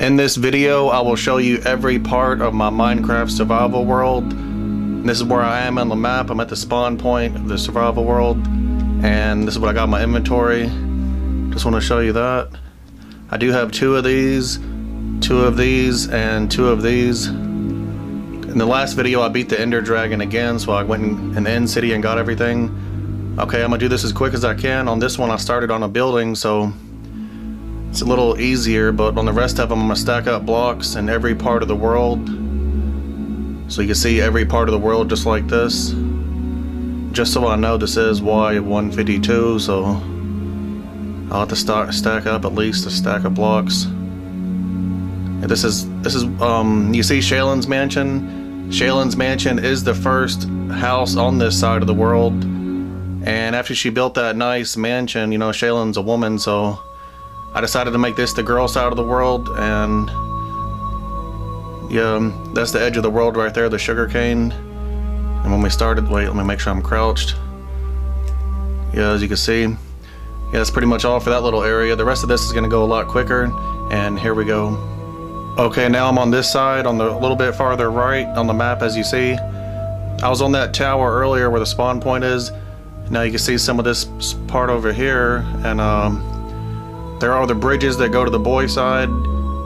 In this video, I will show you every part of my Minecraft survival world. This is where I am on the map. I'm at the spawn point of the survival world, and this is what I got in my inventory. Just want to show you that. I do have two of these, and two of these. In the last video, I beat the Ender Dragon again, so I went in the end city and got everything. Okay, I'm gonna do this as quick as I can. On this one, I started on a building, so it's a little easier, but on the rest of them, I'm gonna stack up blocks in every part of the world. So you can see every part of the world just like this. Just so I know, this is Y152, so I'll have to stack up at least a stack of blocks. And this is you see Shaylin's mansion. Shaylin's mansion is the first house on this side of the world. And after she built that nice mansion, you know, Shaylin's a woman, so I decided to make this the girl side of the world. And yeah, that's the edge of the world right there, the sugar cane. And when we started, wait, let me make sure I'm crouched. Yeah, as you can see, yeah, that's pretty much all for that little area. The rest of this is gonna go a lot quicker, and here we go. Okay, now I'm on this side, on the little bit farther right on the map, as you see. I was on that tower earlier where the spawn point is. Now you can see some of this part over here, and there are the bridges that go to the boy side.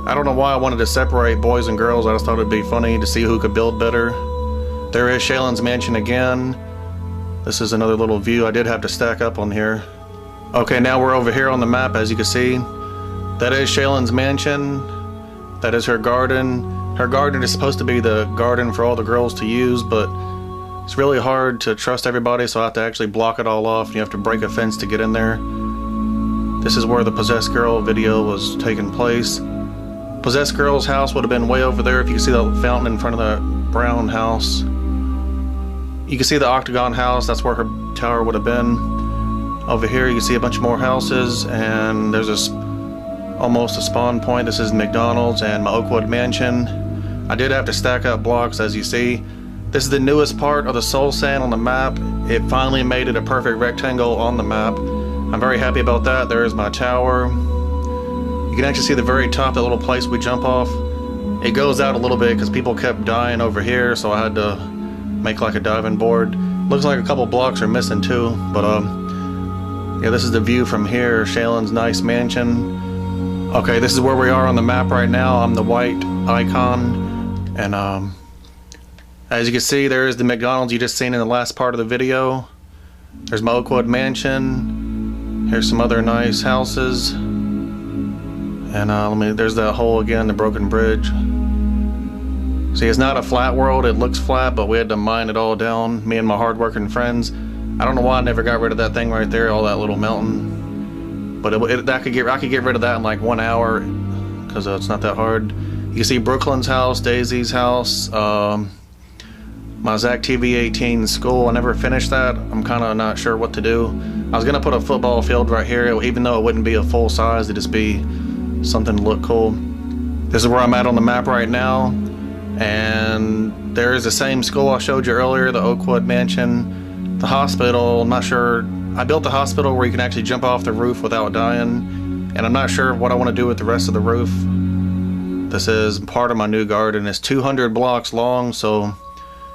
I don't know why I wanted to separate boys and girls. I just thought it'd be funny to see who could build better. There is Shaylin's mansion again. This is another little view. I did have to stack up on here. Okay, now we're over here on the map, as you can see. That is Shaylin's mansion. That is her garden. Her garden is supposed to be the garden for all the girls to use, but it's really hard to trust everybody, so I have to actually block it all off. You have to break a fence to get in there. This is where the Possessed Girl video was taking place. Possessed Girl's house would have been way over there if you can see the fountain in front of the brown house. You can see the octagon house, that's where her tower would have been. Over here you can see a bunch more houses, and there's almost a spawn point. This is McDonald's and my Oakwood mansion. I did have to stack up blocks, as you see. This is the newest part of the soul sand on the map. It finally made it a perfect rectangle on the map. I'm very happy about that. There is my tower. You can actually see the very top, that little place we jump off. It goes out a little bit because people kept dying over here, so I had to make like a diving board. Looks like a couple blocks are missing too, but yeah, this is the view from here. Shaylin's nice mansion. Okay, this is where we are on the map right now. I'm the white icon, and as you can see, there is the McDonald's you just seen in the last part of the video. There's my Oakwood mansion. Here's some other nice houses, and there's that hole again, the broken bridge. See, it's not a flat world. It looks flat, but we had to mine it all down, me and my hard-working friends. I don't know why I never got rid of that thing right there, all that little mountain. But I could get rid of that in like 1 hour, because it's not that hard. You can see Brooklyn's house, Daisy's house, my Zach TV18 school. I never finished that. I'm kind of not sure what to do. I was gonna put a football field right here, even though it wouldn't be a full size. It'd just be something to look cool. This is where I'm at on the map right now, and there is the same school I showed you earlier, the Oakwood mansion. The hospital, I'm not sure. I built the hospital where you can actually jump off the roof without dying, and I'm not sure what I want to do with the rest of the roof. This is part of my new garden. It's 200 blocks long, so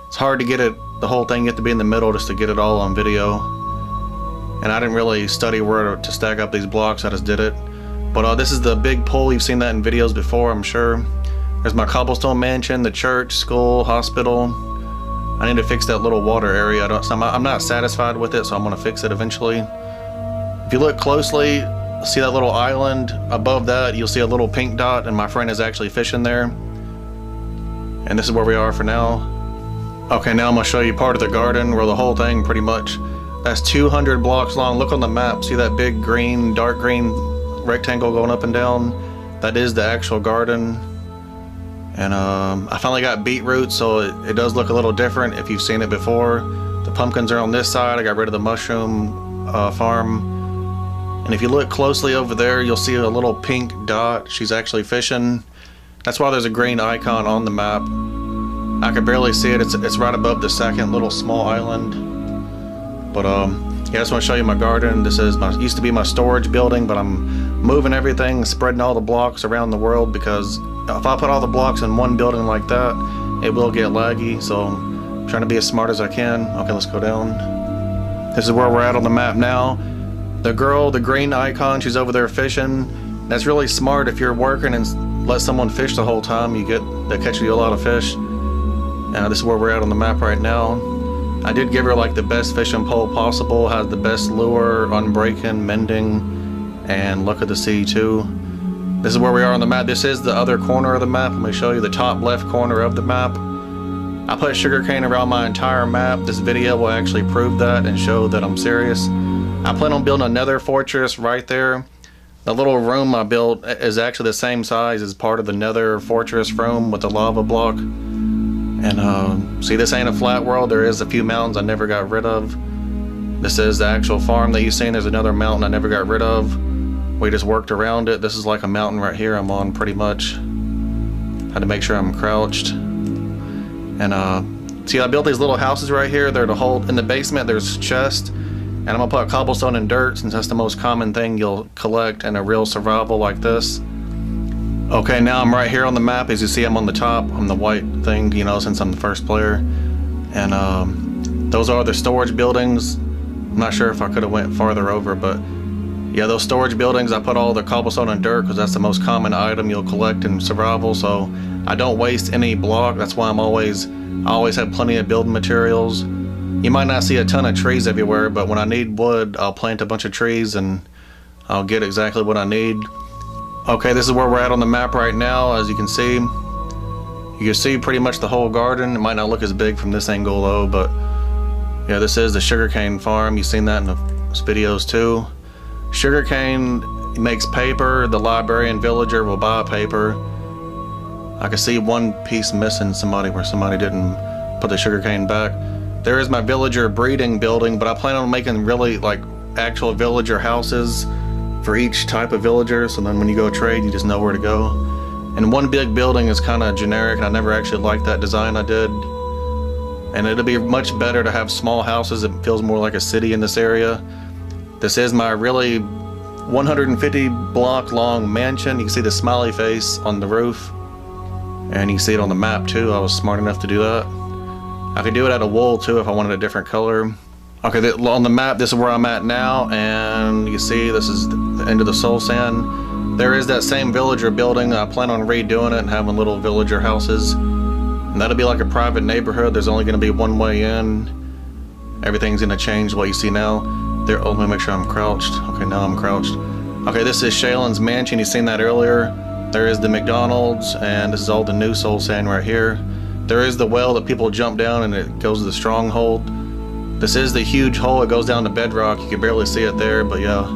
it's hard to get it, the whole thing. You have to be in the middle just to get it all on video. And I didn't really study where to stack up these blocks, I just did it. But this is the big pool. You've seen that in videos before, I'm sure. There's my cobblestone mansion, the church, school, hospital. I need to fix that little water area. I'm not satisfied with it, so I'm gonna fix it eventually. If you look closely, see that little island? Above that, you'll see a little pink dot, and my friend is actually fishing there. And this is where we are for now. Okay, now I'm gonna show you part of the garden, where the whole thing pretty much, that's 200 blocks long. Look on the map, see that big green, dark green rectangle going up and down? That is the actual garden. And I finally got beetroot, so it does look a little different if you've seen it before. The pumpkins are on this side. I got rid of the mushroom farm. And if you look closely over there, you'll see a little pink dot. She's actually fishing. That's why there's a green icon on the map. I could barely see it. It's right above the second little small island. But Yeah, I just want to show you my garden. This is used to be my storage building, but I'm moving everything, spreading all the blocks around the world, because if I put all the blocks in one building like that, it will get laggy. So I'm trying to be as smart as I can. Okay, let's go down. This is where we're at on the map now. The girl, the green icon, she's over there fishing. That's really smart. If you're working and let someone fish the whole time, they catch you a lot of fish. This is where we're at on the map right now. I did give her like the best fishing pole possible, has the best lure, unbreaking, mending, and luck of the sea too. This is where we are on the map. This is the other corner of the map. Let me show you the top left corner of the map. I put sugarcane around my entire map. This video will actually prove that and show that I'm serious. I plan on building another fortress right there. The little room I built is actually the same size as part of the Nether fortress room with the lava block. And see, this ain't a flat world. There is a few mountains I never got rid of. This is the actual farm that you've seen. There's another mountain I never got rid of. We just worked around it. This is like a mountain right here I'm on pretty much. Had to make sure I'm crouched. And see, I built these little houses right here. They're to hold in the basement. There's chests, and I'm gonna put cobblestone and dirt since that's the most common thing you'll collect in a real survival like this. Okay, now I'm right here on the map. As you see, I'm on the top. I'm the white thing, you know, since I'm the first player. And those are the storage buildings. I'm not sure if I could have went farther over, but yeah, those storage buildings, I put all the cobblestone and dirt because that's the most common item you'll collect in survival. So I don't waste any block. That's why I always have plenty of building materials. You might not see a ton of trees everywhere, but when I need wood, I'll plant a bunch of trees and I'll get exactly what I need. Okay, this is where we're at on the map right now. As you can see pretty much the whole garden. It might not look as big from this angle though, but yeah, this is the sugarcane farm. You've seen that in the videos too. Sugarcane makes paper. The librarian villager will buy paper. I can see one piece missing where somebody didn't put the sugarcane back. There is my villager breeding building, but I plan on making really like actual villager houses for each type of villager, so then when you go trade, you just know where to go. And one big building is kind of generic, and I never actually liked that design I did. And it'll be much better to have small houses. It feels more like a city in this area. This is my really 150 block long mansion. You can see the smiley face on the roof, and you can see it on the map too. I was smart enough to do that. I could do it out of wool too if I wanted a different color. Okay, on the map, this is where I'm at now, and you see this is the end of the soul sand. There is that same villager building. I plan on redoing it and having little villager houses. And that'll be like a private neighborhood. There's only going to be one way in. Everything's going to change what you see now. Oh, let me make sure I'm crouched. Okay, now I'm crouched. Okay, this is Shaylin's mansion. You've seen that earlier. There is the McDonald's, and this is all the new soul sand right here. There is the well that people jump down and it goes to the Stronghold. This is the huge hole. It goes down to bedrock. You can barely see it there, but yeah.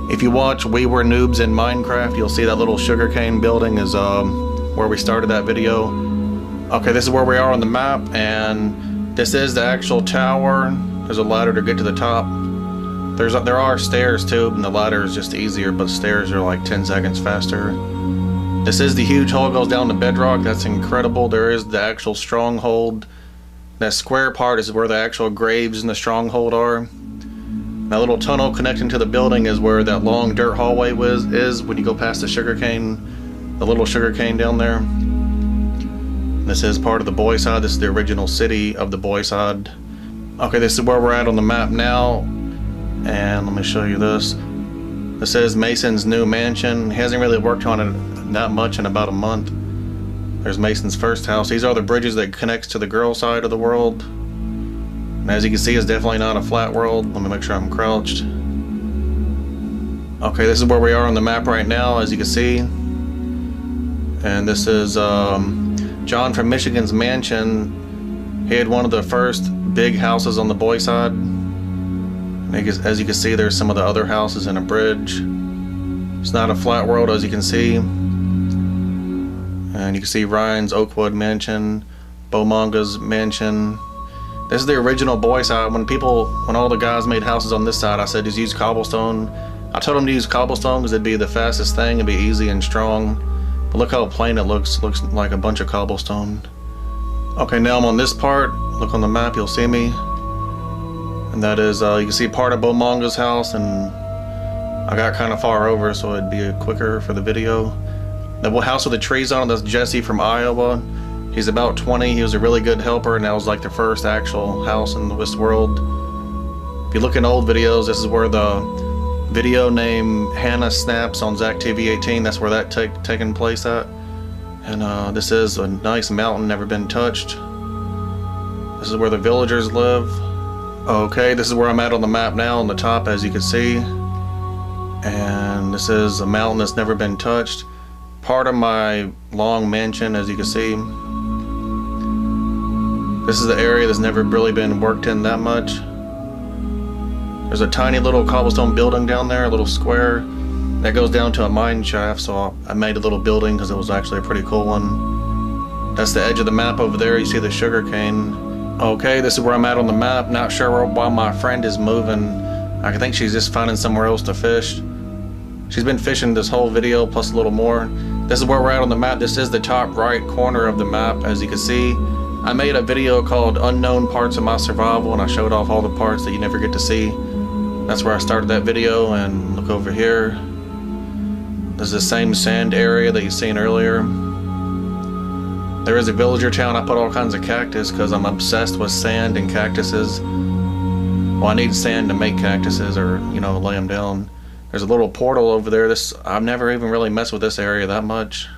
If you watch We Were Noobs in Minecraft, you'll see that little sugarcane building is where we started that video. Okay, this is where we are on the map, and this is the actual tower. There's a ladder to get to the top. There are stairs too, and the ladder is just easier, but stairs are like 10 seconds faster. This is the huge hole. It goes down to bedrock. That's incredible. There is the actual stronghold. That square part is where the actual graves in the stronghold are. That little tunnel connecting to the building is where that long dirt hallway is when you go past the sugarcane, the little sugarcane down there. This is part of the boy side. This is the original city of the boy side. Okay, this is where we're at on the map now, and let me show you this. This is Mason's new mansion. He hasn't really worked on it that much in about a month. There's Mason's first house. These are the bridges that connects to the girl side of the world. And as you can see, it's definitely not a flat world. Let me make sure I'm crouched. Okay, this is where we are on the map right now, as you can see. And this is John from Michigan's mansion. He had one of the first big houses on the boy side. And as you can see, there's some of the other houses and a bridge. It's not a flat world, as you can see. And you can see Ryan's Oakwood mansion, Bomonga's mansion. This is the original boy side. When all the guys made houses on this side, I said just use cobblestone. I told them to use cobblestone because it'd be the fastest thing. It'd be easy and strong. But look how plain it looks. Looks like a bunch of cobblestone. Okay, now I'm on this part. Look on the map, you'll see me. And that is, you can see part of Bomonga's house, and I got kind of far over so it'd be quicker for the video. The house with the trees on it, that's Jesse from Iowa. He's about 20, he was a really good helper, and that was like the first actual house in this world. If you look in old videos, this is where the video name Hannah Snaps on ZachTV18, that's where that taking place at. And this is a nice mountain, never been touched. This is where the villagers live. Okay, this is where I'm at on the map now, on the top, as you can see. And this is a mountain that's never been touched. Part of my long mansion, as you can see. This is the area that's never really been worked in that much. There's a tiny little cobblestone building down there, a little square, that goes down to a mine shaft, so I made a little building because it was actually a pretty cool one. That's the edge of the map over there, you see the sugar cane. Okay, this is where I'm at on the map. Not sure why my friend is moving. I think she's just finding somewhere else to fish. She's been fishing this whole video, plus a little more. This is where we're at on the map. This is the top right corner of the map, as you can see. I made a video called Unknown Parts of My Survival, and I showed off all the parts that you never get to see. That's where I started that video, and look over here. This is the same sand area that you've seen earlier. There is a villager town. I put all kinds of cactus because I'm obsessed with sand and cactuses. Well, I need sand to make cactuses, or, you know, lay them down. There's a little portal over there. I've never even really messed with this area that much.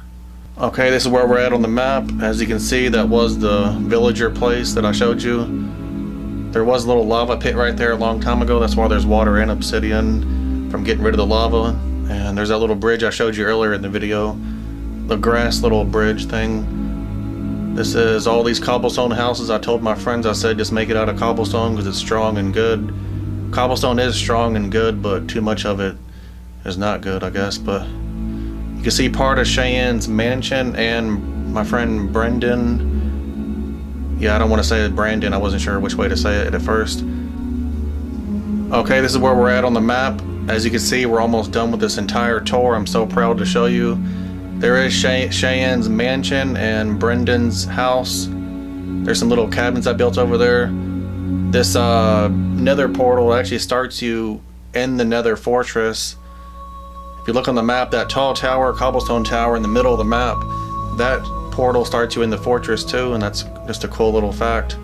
Okay, this is where we're at on the map. As you can see, that was the villager place that I showed you. There was a little lava pit right there a long time ago. That's why there's water and obsidian from getting rid of the lava. And there's that little bridge I showed you earlier in the video. The grass little bridge thing. This is all these cobblestone houses. I told my friends, I said just make it out of cobblestone because it's strong and good. Cobblestone is strong and good, but too much of it is not good, I guess. But you can see part of Cheyenne's mansion and my friend Brendan. Yeah, I don't want to say it Brandon. I wasn't sure which way to say it at first. Okay, this is where we're at on the map. As you can see, we're almost done with this entire tour. I'm so proud to show you. There is Cheyenne's mansion and Brendan's house. There's some little cabins I built over there. This Nether portal actually starts you in the Nether fortress. If you look on the map, that tall tower, cobblestone tower in the middle of the map, that portal starts you in the fortress too, and that's just a cool little fact.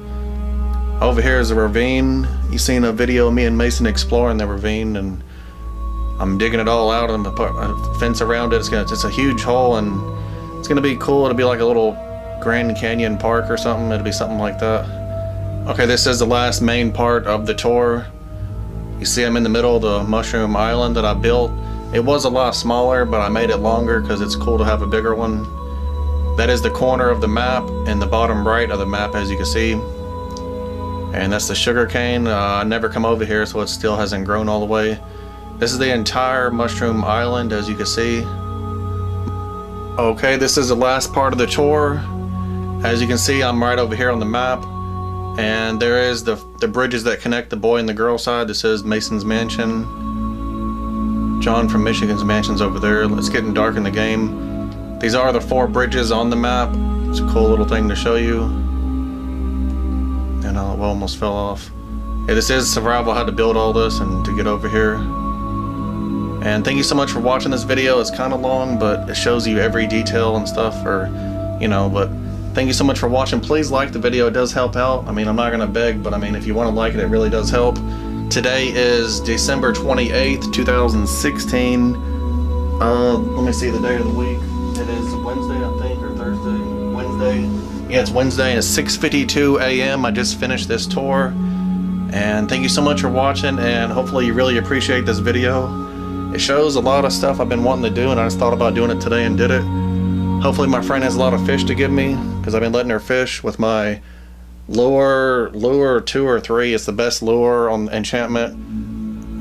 Over here is a ravine. You've seen a video of me and Mason exploring the ravine, and I'm digging it all out and put a fence around it. It's a huge hole, and it's gonna be cool. It'll be like a little Grand Canyon park or something. It'll be something like that. Okay, this is the last main part of the tour. You see I'm in the middle of the mushroom island that I built. It was a lot smaller, but I made it longer because it's cool to have a bigger one. That is the corner of the map and the bottom right of the map, as you can see. And that's the sugar cane. I never come over here, so it still hasn't grown all the way. This is the entire mushroom island, as you can see. Okay, this is the last part of the tour. As you can see, I'm right over here on the map. And there is the bridges that connect the boy and the girl side. This is Mason's mansion. John from Michigan's mansion's over there. It's getting dark in the game. These are the 4 bridges on the map. It's a cool little thing to show you. And it almost fell off. Yeah, this is survival. I had to build all this and to get over here. And thank you so much for watching this video. It's kind of long, but it shows you every detail and stuff, or, you know, but thank you so much for watching. Please like the video. It does help out. I mean, I'm not going to beg, but I mean, if you want to like it, it really does help. Today is December 28th, 2016. Let me see the day of the week. It is Wednesday, I think, or Thursday. Wednesday. Yeah, it's Wednesday, and it's 6:52 a.m. I just finished this tour. And thank you so much for watching, and hopefully you really appreciate this video. It shows a lot of stuff I've been wanting to do, and I just thought about doing it today and did it. Hopefully my friend has a lot of fish to give me, because I've been letting her fish with my lure 2 or 3. It's the best lure on enchantment.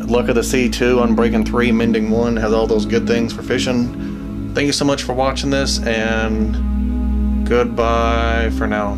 Luck of the Sea 2, Unbreaking 3, Mending 1, has all those good things for fishing. Thank you so much for watching this, and goodbye for now.